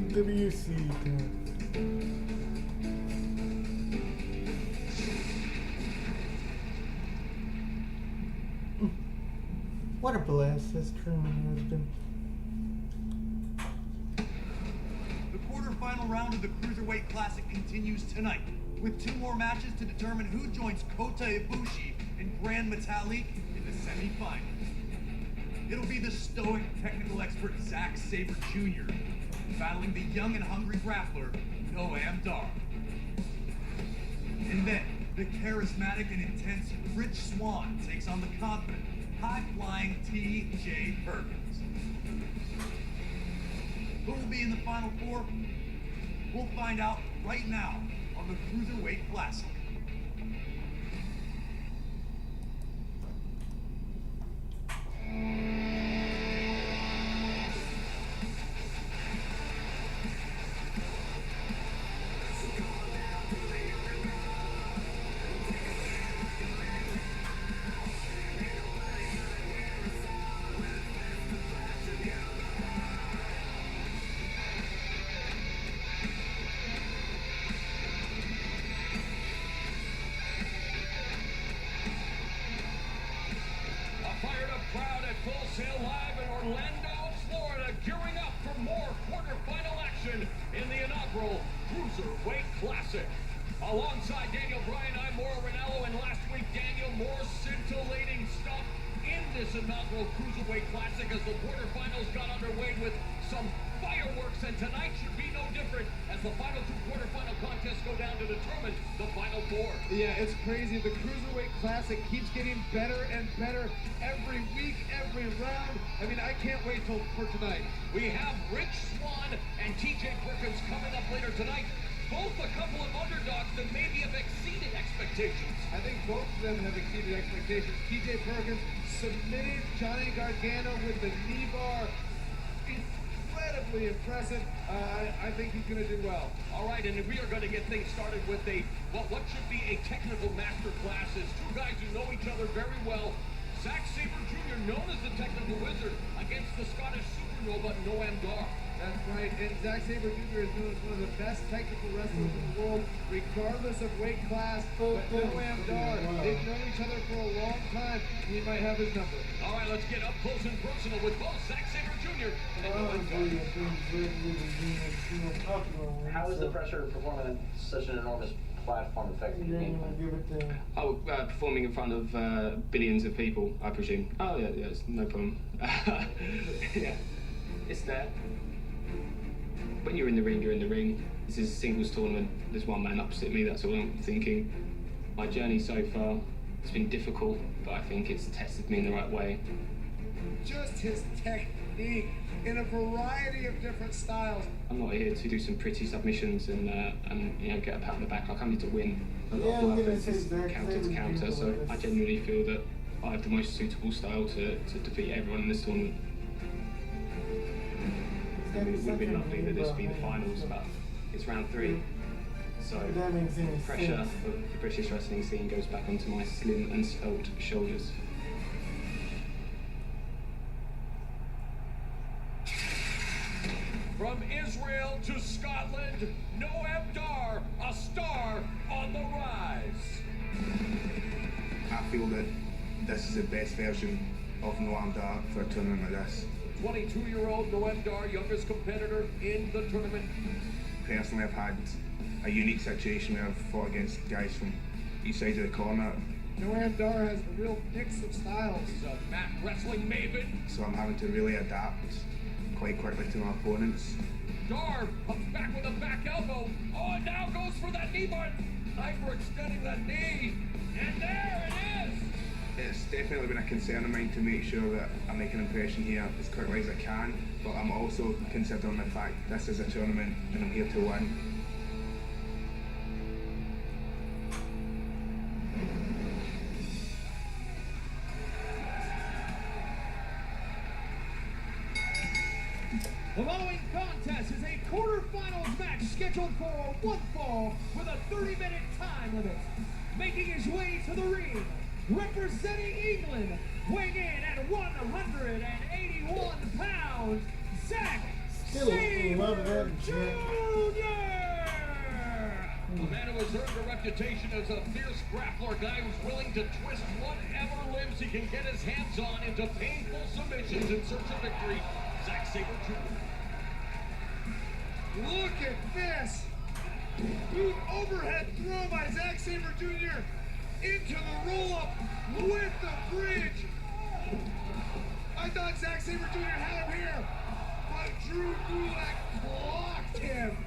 WC. What a blast this tournament has been. The quarterfinal round of the Cruiserweight Classic continues tonight, with 2 more matches to determine who joins Kota Ibushi and Gran Metalik in the semifinals. It'll be the stoic technical expert Zack Sabre Jr. battling the young and hungry grappler Noam Dar. And then, the charismatic and intense Rich Swann takes on the confident, high-flying T.J. Perkins. Who will be in the Final Four? We'll find out right now on the Cruiserweight Classic. Cruiserweight Classic. Alongside Daniel Bryan, I'm Mauro Ranallo, and last week, Daniel, more scintillating stuff in this inaugural Cruiserweight Classic as the quarterfinals got underway with some fireworks, and tonight should be no different as the final 2 quarterfinal contests go down to determine the Final 4. Yeah, it's crazy. The Cruiserweight Classic keeps getting better and better every week, every round. I mean, I can't wait for tonight. We have Rich Swann and T.J. Perkins coming up later tonight. Both a couple of underdogs that maybe have exceeded expectations. I think both of them have exceeded expectations. T.J. Perkins submitted Johnny Gargano with the knee bar. Incredibly impressive. I think he's going to do well. All right, and we are going to get things started with what should be a technical master class. As 2 guys who know each other very well. Zack Sabre Jr., known as the technical wizard, against the Scottish supernova Noam Dar. That's right, and Zack Sabre Jr. is known as one of the best technical wrestlers in the world, regardless of weight class. But Noam Dar, they've known each other for a long time. He might have his number. All right, let's get up close and personal with both Zack Sabre Jr. and Noam Dar. How is the pressure performing in such an enormous platform affecting your game plan? Oh, performing in front of billions of people, I presume. Oh, yeah, it's no problem. Yeah, it's there. When you're in the ring, you're in the ring. This is a singles tournament. There's one man opposite me, that's all I'm thinking. My journey so far, it's been difficult, but I think it's tested me in the right way. Just his technique in a variety of different styles. I'm not here to do some pretty submissions and you know, get a pat on the back. Like, I'm here to win. A lot of offense is counter to counter, so I genuinely feel that I have the most suitable style to defeat everyone in this tournament. It would have been lovely that this be the finals, but it's round 3. So pressure for the British wrestling scene goes back onto my slim and svelte shoulders. From Israel to Scotland, Noam Dar, a star on the rise. I feel that this is the best version of Noam Dar for a tournament like this. 22-year-old Noam Dar, youngest competitor in the tournament. Personally, I've had a unique situation where I've fought against guys from each side of the corner. Noam Dar has a real mix of styles. He's a mat wrestling maven. So I'm having to really adapt quite quickly to my opponents. Dar comes back with a back elbow. Oh, and now goes for that knee bar. Hyperextending that knee. And there it is. It's definitely been a concern of mine to make sure that I make an impression here as quickly as I can, but I'm also considering the fact this is a tournament and I'm here to win. The following contest is a quarterfinals match scheduled for 1 fall with a 30-minute time limit. Making his way to the ring, representing England, weighing in at 181 pounds, Zack Sabre love that shit. A man who has earned a reputation as a fierce grappler, a guy who's willing to twist whatever limbs he can get his hands on into painful submissions in search of victory, Zack Sabre Jr. Look at this! Boot overhead throw by Zack Sabre Jr. into the roll-up with the bridge. I thought Zack Sabre Jr. had him here, but Drew Gulak blocked him.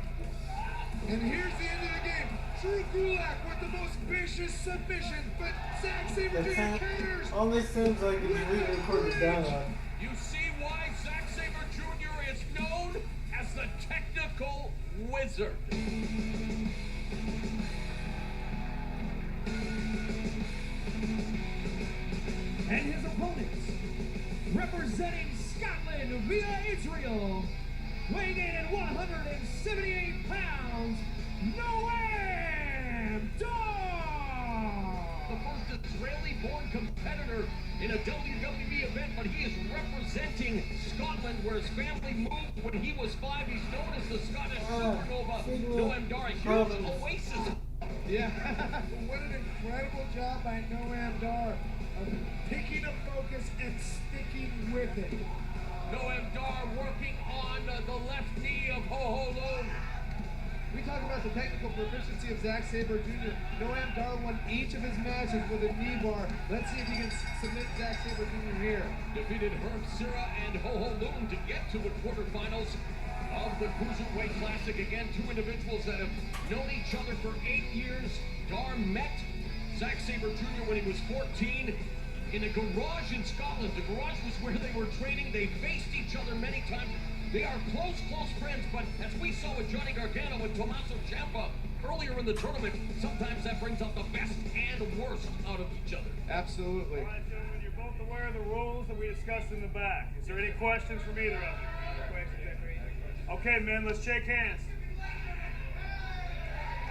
And here's the end of the game. Drew Gulak with the most vicious submission, but Zack Sabre Jr. counters. Only seems like it's re-recorded dialogue. You see why Zack Sabre Jr. is known as the technical wizard. And his opponents, representing Scotland via Israel, weighing in at 178 pounds, Noam Dar! The first Israeli-born competitor in a WWE event, but he is representing Scotland, where his family moved when he was 5. He's known as the Scottish Supernova. Noam Dar, a huge oasis. Yeah, what an incredible job by Noam Dar of picking a focus and sticking with it. Noam Dar working on the left knee of Ho Ho Lung. We talk about the technical proficiency of Zack Sabre Jr. Noam Dar won each of his matches with a knee bar. Let's see if he can submit Zack Sabre Jr. here. Defeated Herb Sira and Ho Ho Lung to get to the quarterfinals of the Cruiserweight Classic. Again, two individuals that have known each other for 8 years. Dar met Zack Sabre Jr. when he was 14 in a garage in Scotland. The garage was where they were training. They faced each other many times. They are close friends, but as we saw with Johnny Gargano and Tommaso Ciampa earlier in the tournament, sometimes that brings out the best and worst out of each other. Absolutely. All right, gentlemen, you're both aware of the rules that we discussed in the back. Is there any questions from either of you? Okay, men, let's shake hands.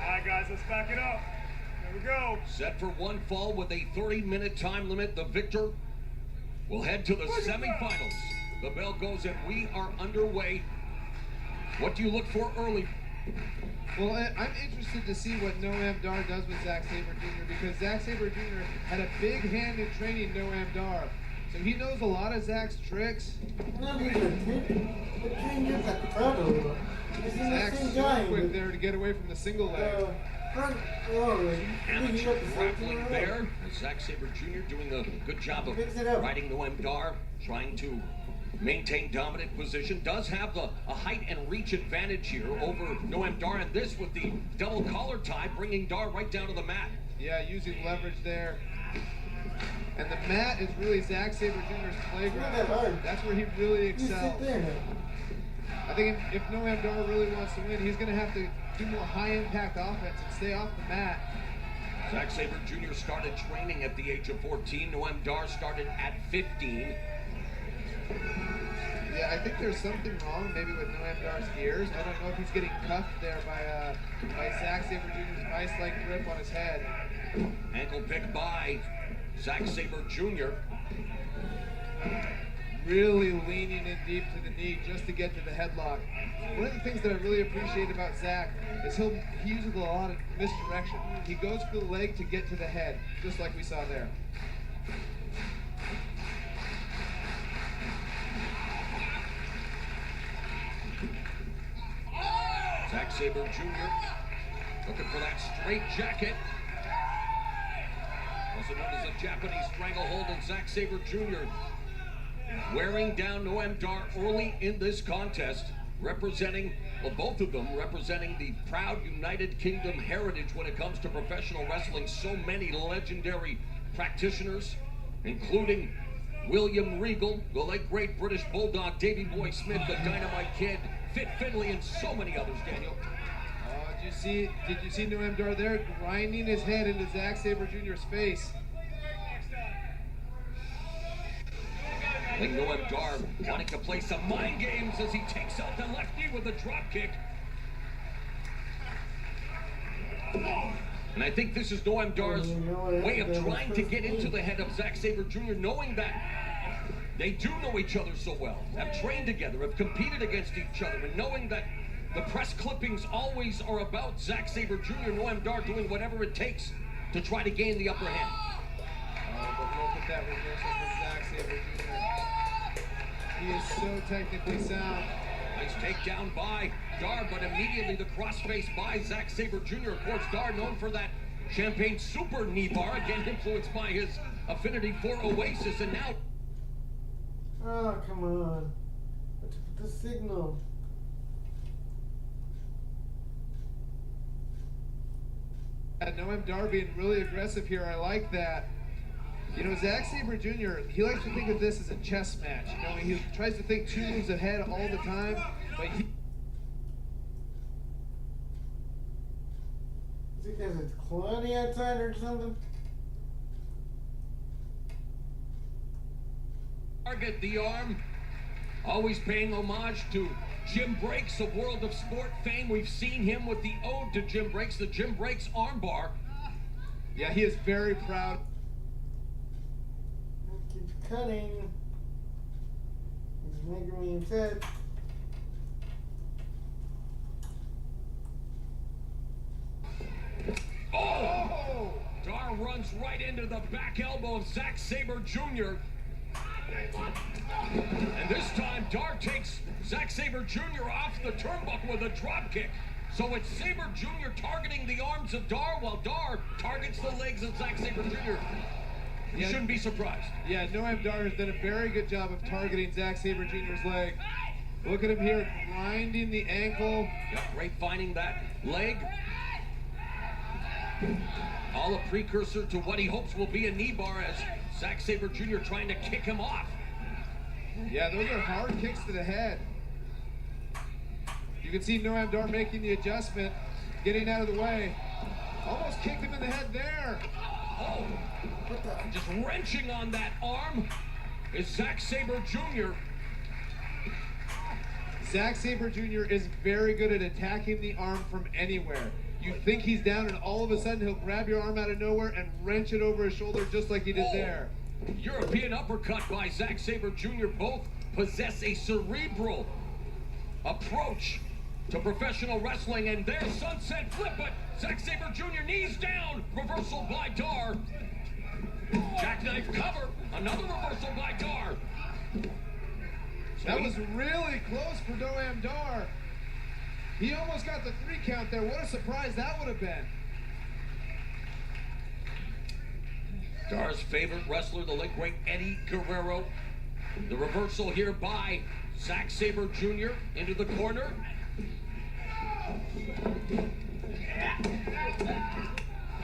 All right, guys, let's back it up. There we go. Set for one fall with a 30-minute time limit. The victor will head to the semifinals. The bell goes and we are underway. What do you look for early? Well, I'm interested to see what Noam Dar does with Zack Sabre Jr. because Zack Sabre Jr. had a big hand in training Noam Dar. So he knows a lot of Zack's tricks. Not even a kid. The changes the crowd a little. Zack's so quick there to get away from the single leg. Amateur grappling there. Zack Sabre Jr. doing a good job of riding Noam Dar, trying to maintain dominant position. Does have a height and reach advantage here over Noam Dar, and this with the double collar tie, bringing Dar right down to the mat. Yeah, using leverage there. And the mat is really Zack Sabre Jr.'s playground. That's where he really excels. I think if Noam Dar really wants to win, he's going to have to do more high-impact offense and stay off the mat. Zack Sabre Jr. started training at the age of 14. Noam Dar started at 15. Yeah, I think there's something wrong maybe with Noam Dar's ears. I don't know if he's getting cuffed there by Zack Sabre Jr.'s vice-like grip on his head. Ankle pick by Zack Sabre Jr. Really leaning in deep to the knee just to get to the headlock. One of the things that I really appreciate about Zack is he uses a lot of misdirection. He goes for the leg to get to the head, just like we saw there. Zack Sabre Jr. looking for that straight jacket. Also known as a Japanese stranglehold, and Zack Sabre Jr. wearing down Noam Dar early in this contest, representing, well, both of them representing the proud United Kingdom heritage when it comes to professional wrestling. So many legendary practitioners, including William Regal, the late great British Bulldog, Davey Boy Smith, the Dynamite Kid, Fit Finlay, and so many others, Daniel. Did you see Noam Dar there grinding his head into Zack Sabre Jr.'s face? I think Noam Dar wanting to play some mind games as he takes out the left knee with a drop kick. And I think this is Noam Dar's way of trying to get into the head of Zack Sabre Jr., knowing that They do know each other so well, have trained together, have competed against each other, and knowing that the press clippings always are about Zack Sabre Jr., Noam Dar doing whatever it takes to try to gain the upper hand. Oh, but look at that reversal from Zack Sabre Jr. He is so technically sound. Nice takedown by Dar, but immediately the crossface by Zack Sabre Jr. Of course, Dar known for that Champagne Super knee bar, again influenced by his affinity for Oasis, and now... Oh, come on. Let's put the signal. Noam Dar being really aggressive here. I like that. You know, Zack Sabre Jr., he likes to think of this as a chess match. You know, he tries to think 2 moves ahead all the time, but he... Is it because it's cloudy outside or something? Target the arm, always paying homage to Jim Breaks of World of Sport fame. We've seen him with the ode to Jim Breaks, the Jim Breaks armbar. Yeah, he is very proud. Keep cutting. He's making me upset. Oh! Dar runs right into the back elbow of Zack Sabre Jr. And this time, Dar takes Zack Sabre Jr. off the turnbuckle with a drop kick. So it's Sabre Jr. targeting the arms of Dar, while Dar targets the legs of Zack Sabre Jr. You shouldn't be surprised. Yeah, Noam Dar has done a very good job of targeting Zack Sabre Jr.'s leg. Look at him here, grinding the ankle. Yeah, great finding that leg. All a precursor to what he hopes will be a knee bar as Zack Sabre Jr. trying to kick him off. Yeah, those are hard kicks to the head. You can see Noam Dar making the adjustment, getting out of the way. Almost kicked him in the head there. Oh, just wrenching on that arm is Zack Sabre Jr. Zack Sabre Jr. is very good at attacking the arm from anywhere. You think he's down, and all of a sudden he'll grab your arm out of nowhere and wrench it over his shoulder just like he did there. European uppercut by Zack Sabre Jr. Both possess a cerebral approach to professional wrestling, and their sunset flip, but Zack Sabre Jr. knees down. Reversal by Dar. Jackknife cover. Another reversal by Dar. That was really close for Noam Dar. He almost got the 3 count there. What a surprise that would have been. Dar's favorite wrestler, the late great Eddie Guerrero. The reversal here by Zack Sabre Jr. into the corner.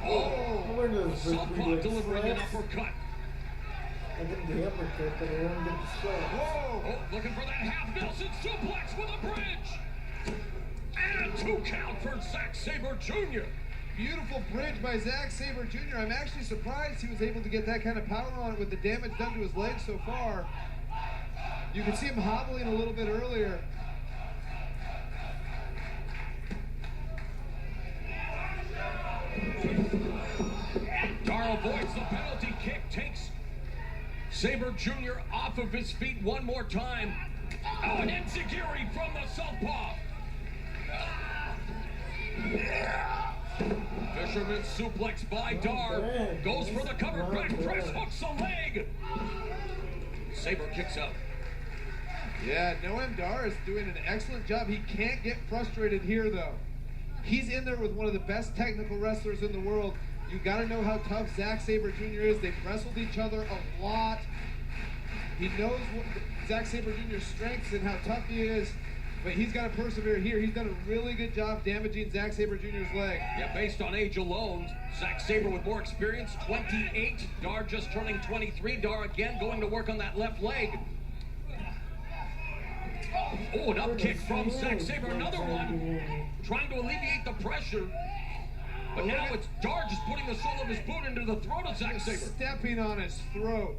Oh, Southpaw delivering an uppercut. I get the uppercut, but I don't get the shot. Whoa! Oh, looking for that half Nelson suplex with a bridge. And a 2 count for Zack Sabre Jr. Beautiful bridge by Zack Sabre Jr. I'm actually surprised he was able to get that kind of power on it with the damage done to his legs so far. You can see him hobbling a little bit earlier. Dar avoids the penalty kick, takes Sabre Jr. off of his feet one more time. Oh, and Enziguri from the southpaw. Fisherman suplex by Dar. Goes for the cover, back press, hooks a leg. Sabre kicks out. Yeah, Noam Dar is doing an excellent job. He can't get frustrated here, though. He's in there with one of the best technical wrestlers in the world. You got to know how tough Zack Sabre Jr. is. They've wrestled each other a lot. He knows what Zack Sabre Jr.'s strengths and how tough he is, but he's got to persevere here. He's done a really good job damaging Zack Sabre Jr.'s leg. Yeah, based on age alone, Zack Sabre with more experience, 28. Dar just turning 23. Dar again going to work on that left leg. Oh, an up kick from Zack Sabre. Another one. Trying to alleviate the pressure. But now it's Dar just putting the sole of his boot into the throat of Zack Sabre. Stepping on his throat.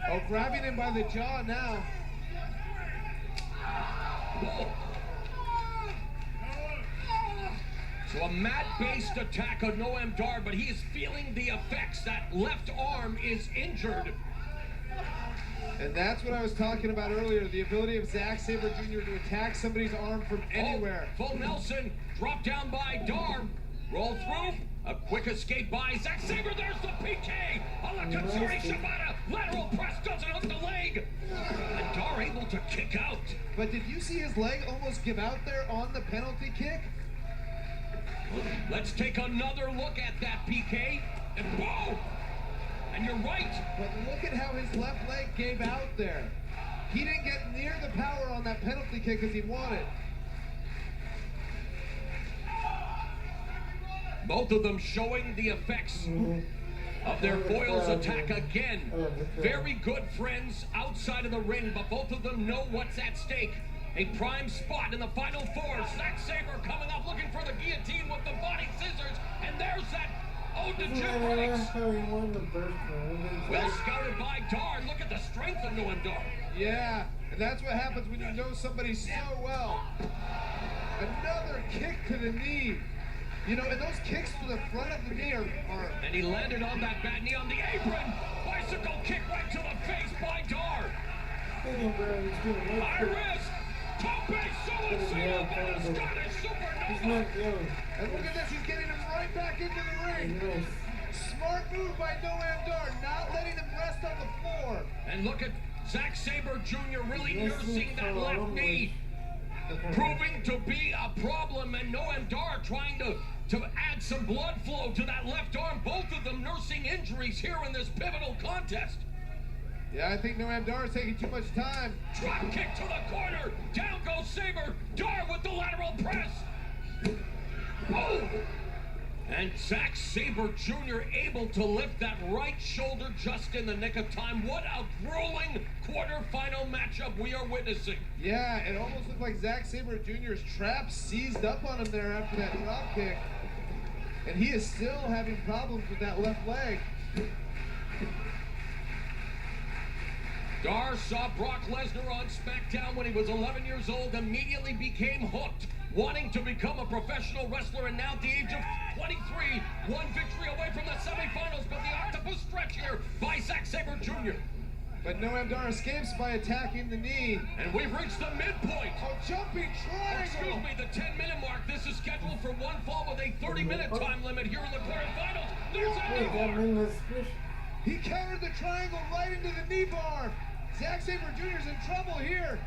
Oh, grabbing him by the jaw now. Oh. So a mat-based attack on Noam Dar, but he is feeling the effects. That left arm is injured. And that's what I was talking about earlier, the ability of Zack Sabre Jr. to attack somebody's arm from anywhere. Full Nelson, drop down by Dar, roll through, a quick escape by Zack Sabre, there's the PK! Alakazuri Shibata, lateral press doesn't hook the leg! And Dar able to kick out. But did you see his leg almost give out there on the penalty kick? Let's take another look at that PK, and boom! And you're right. But look at how his left leg gave out there. He didn't get near the power on that penalty kick as he wanted. Both of them showing the effects of their foils attack again. Very good friends outside of the ring, but both of them know what's at stake. A prime spot in the final four. Zack Sabre coming up looking for the guillotine with the body scissors, and there's that ode to Jim Briggs. Well scouted by Dar. Look at the strength of Noam Dar. Yeah, and that's what happens when you know somebody so well. Another kick to the knee. You know, and those kicks to the front of the knee are... And he landed on that bad knee on the apron. Bicycle kick right to the face by Dar. High risk. Tope Suicide by the Scottish Supernova. And look at this, he's getting him right back into the ring. Smart move by Noam Dar, not letting him rest on the floor. And look at Zack Sabre Jr. really nursing that left knee. Proving to be a problem, and Noam Dar trying to add some blood flow to that left arm. Both of them nursing injuries here in this pivotal contest. Yeah, I think Noam Dar is taking too much time. Drop kick to the corner. Down goes Sabre. Dar with the lateral press. Oh! And Zack Sabre Jr. able to lift that right shoulder just in the nick of time. What a grueling quarterfinal matchup we are witnessing. Yeah, it almost looked like Zack Sabre Jr.'s trap seized up on him there after that drop kick. And he is still having problems with that left leg. Dar saw Brock Lesnar on SmackDown when he was 11 years old, immediately became hooked, wanting to become a professional wrestler, and now at the age of 23, one victory away from the semifinals, but the octopus stretch here by Zack Sabre Jr. But Noam Dar escapes by attacking the knee. And we've reached the midpoint. Oh, jumping triangle. Excuse me, the 10-minute mark. This is scheduled for one fall with a 30-minute time limit here in the quarterfinals. There's a knee bar. He countered the triangle right into the knee bar. Zack Sabre Jr. is in trouble here.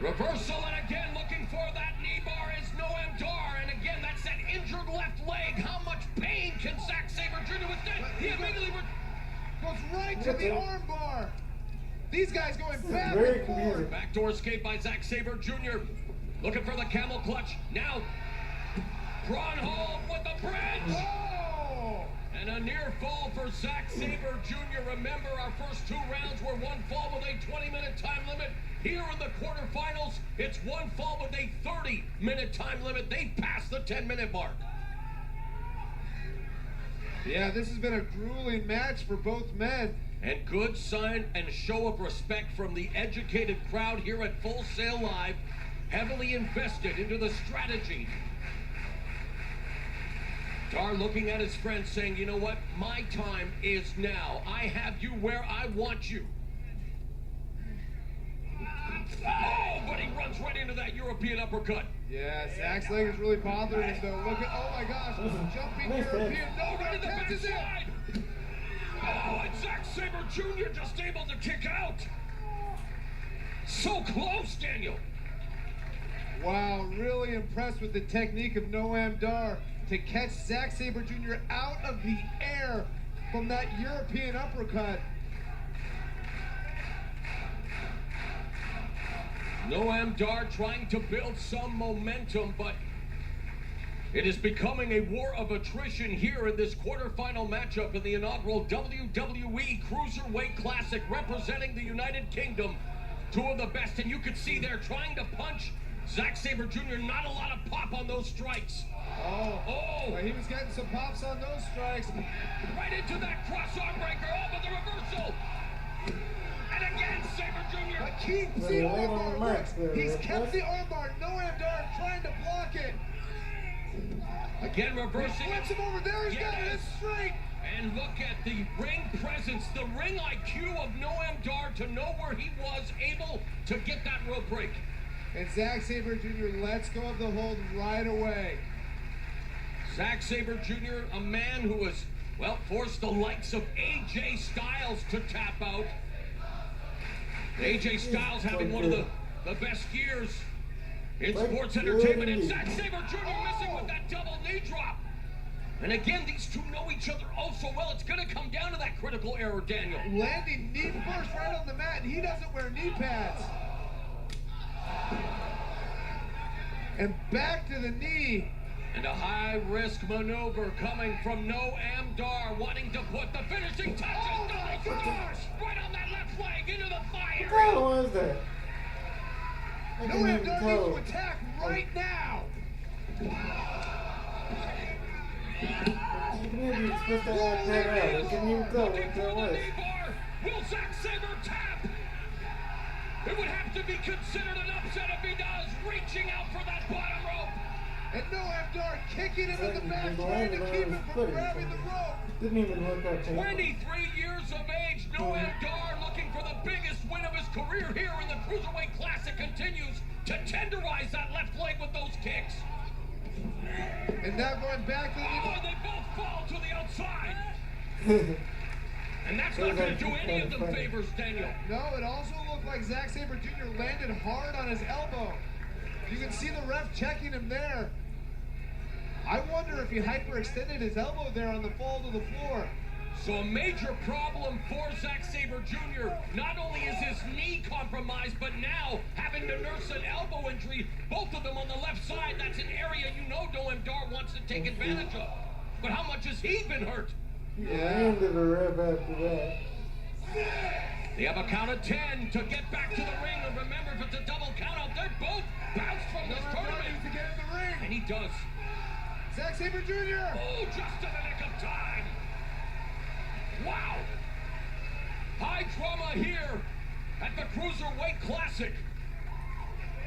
Reversal, and again looking for that knee bar is Noam Dar. And again, that's that injured left leg. How much pain can Zack Sabre Jr. withstand? He immediately goes right to the arm bar. These guys going back and forth. Backdoor escape by Zack Sabre Jr. Looking for the camel clutch. Now, Braun Hall with the bridge. Oh! And a near fall for Zack Sabre Jr. Remember, our first two rounds were one fall with a 20-minute time limit. Here in the quarterfinals, it's one fall with a 30-minute time limit. They passed the 10-minute mark. Yeah, this has been a grueling match for both men. And good sign and show of respect from the educated crowd here at Full Sail Live, heavily invested into the strategy. Dar looking at his friend saying, you know what, my time is now. I have you where I want you. Oh, but he runs right into that European uppercut. Yeah, Zack's leg is really bothering him though. Look at, oh my gosh, jumping European. No, right in the backside. Oh, and Zack Sabre Jr. just able to kick out. So close, Daniel. Wow, really impressed with the technique of Noam Dar to catch Zack Sabre Jr. out of the air from that European uppercut. Noam Dar trying to build some momentum, but it is becoming a war of attrition here in this quarterfinal matchup in the inaugural WWE Cruiserweight Classic representing the United Kingdom. Two of the best, and you could see they're trying to punch Zack Sabre Jr. Not a lot of pop on those strikes. Oh, he was getting some pops on those strikes. Right into that cross arm breaker. Oh, but the reversal. And again, Sabre Jr. But keep the armbar. He's kept the armbar. Noam Dar trying to block it. Again, reversing. He flips him over there. He's got it straight. And look at the ring presence, the ring IQ of Noam Dar to know where he was able to get that rope break. And Zack Sabre Jr. lets go of the hold right away. Zack Sabre Jr., a man who has, well, forced the likes of AJ Styles to tap out. AJ Styles having one of the best years in sports entertainment, and Zack Sabre Jr. missing with that double knee drop. And again, these two know each other oh so well. It's going to come down to that critical error, Daniel. Landing knee first right on the mat, and he doesn't wear knee pads. And back to the knee. And a high-risk maneuver coming from Noam Dar, wanting to put the finishing touches. Oh my gosh! Right on that left leg, into the fire. What the hell was that? I can't Noam even Dar tell. needs to attack right now. You didn't even supposed to act that out. I can't even tell Looking what for that the was. knee bar. Will Zack Sabre tap? It would have to be considered an upset if he does, reaching out for that bottom rope. And Noam Dar kicking him in the back, He trying to landed keep on him his from foot. grabbing the rope. Didn't even look that painful. 23 years of age, Noam Dar looking for the biggest win of his career here in the Cruiserweight Classic, continues to tenderize that left leg with those kicks. And now going back to the knee Oh, bar. they both fall to the outside. And that's not going to do any of them favors, Daniel. No, it also looked like Zack Sabre Jr. landed hard on his elbow. You can see the ref checking him there. I wonder if he hyperextended his elbow there on the fall to the floor. So a major problem for Zack Sabre Jr. Not only is his knee compromised, but now having to nurse an elbow injury, both of them on the left side. That's an area you know Noam Dar wants to take advantage of. But how much has he been hurt? He landed a rep after that. They have a count of 10 to get back to the ring. And remember, if it's a double count out, they're both bounced from this Noam Dar tournament. needs to get in the ring. And he does. Zack Sabre Jr. Oh, just in the nick of time. Wow. High drama here at the Cruiserweight Classic.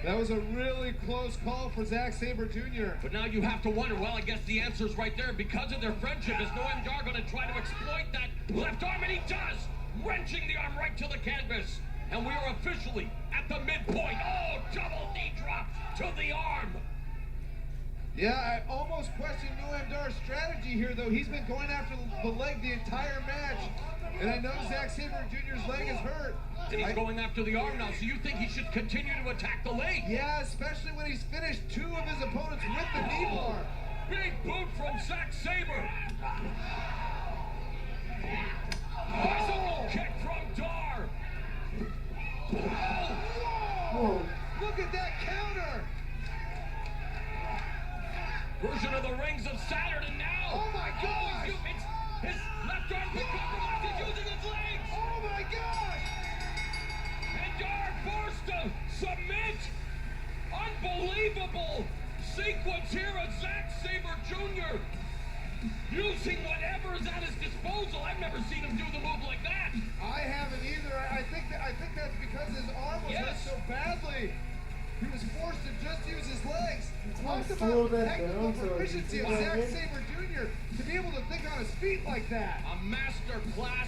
That was a really close call for Zack Sabre Jr. But now you have to wonder, well, I guess the answer's right there. Because of their friendship, is Noam Dar going to try to exploit that left arm? And he does, wrenching the arm right to the canvas. And we are officially at the midpoint. Oh, double knee drop to the arm. Yeah, I almost questioned Noam Dar's strategy here, though. He's been going after the leg the entire match. And I know Zack Sabre Jr.'s leg is hurt. And he's going after the arm now, so you think he should continue to attack the leg? Yeah, especially when he's finished two of his opponents with the knee bar. Big boot from Zack Sabre. Bicycle kick from Dar. Whoa. Look at that counter. Version of the Rings of Saturn, and now. Oh my gosh. It's his left arm been compromised. He's using his legs. Oh my gosh. And Dar forced to submit. Unbelievable sequence here of Zack Sabre Jr. using whatever is at his disposal. I've never seen him do the move like that. I haven't either. I think that's because his arm was hurt so badly. He was forced to just use his legs. Talk slow about that technical down so proficiency of he can Zack hit. Sabre Jr. to be able to think on his feet like that. A master class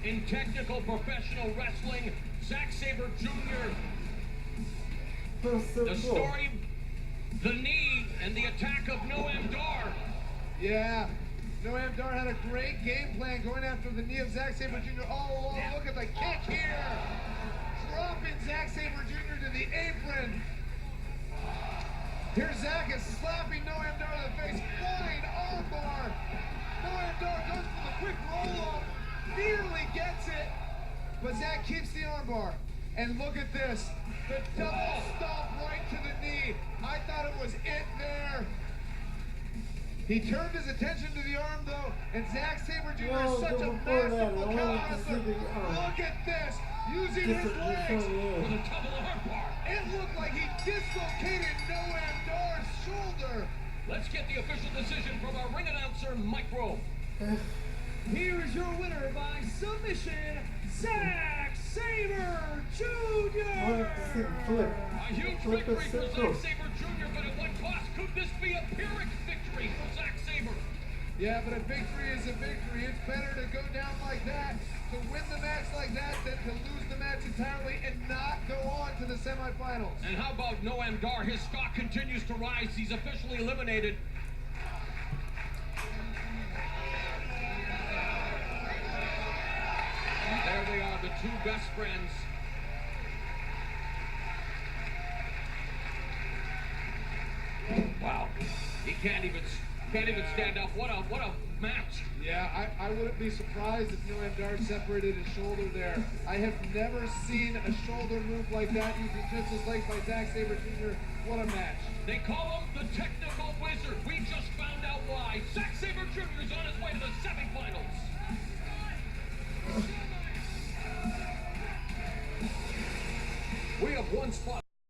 in technical professional wrestling. Zack Sabre Jr. That's so The cool. story, the knee, and the attack of Noam Dar. Yeah. Noam Dar had a great game plan going after the knee of Zack Sabre Jr. all along. Look at the kick here. Dropping Zack Sabre Jr. to the apron. Here Zack is slapping Noam Dar in the face. Flying armbar. Noam Dar goes for the quick roll-up. Nearly gets it. But Zack keeps the armbar. And look at this. The double stomp right to the knee. I thought it was it there. He turned his attention to the arm, though, and Zack Sabre Jr. No, is such a before that, masterful I wanted to see counter. the arm. Look at this, using This his is legs. With a double armbar. It looked like he dislocated Noam Dar's shoulder. Let's get the official decision from our ring announcer, Mike Rowe. Here is your winner by submission, Zack Sabre Jr. I wanted to see the flip. A huge Flip victory is for so Zack cool. Sabre Jr., but at what cost? Could this be a Pyrrhic victory for Zack Sabre? Yeah, but a victory is a victory. It's better to go down like that, to win the match like that, than to lose the match entirely and not go on to the semifinals. And how about Noam Dar? His stock continues to rise. He's officially eliminated. There they are, the two best friends. Wow, he can't even stand up. What a match! Yeah, I wouldn't be surprised if Noam Dar separated his shoulder there. I have never seen a shoulder move like that using just his legs by Zack Sabre Jr. What a match! They call him the technical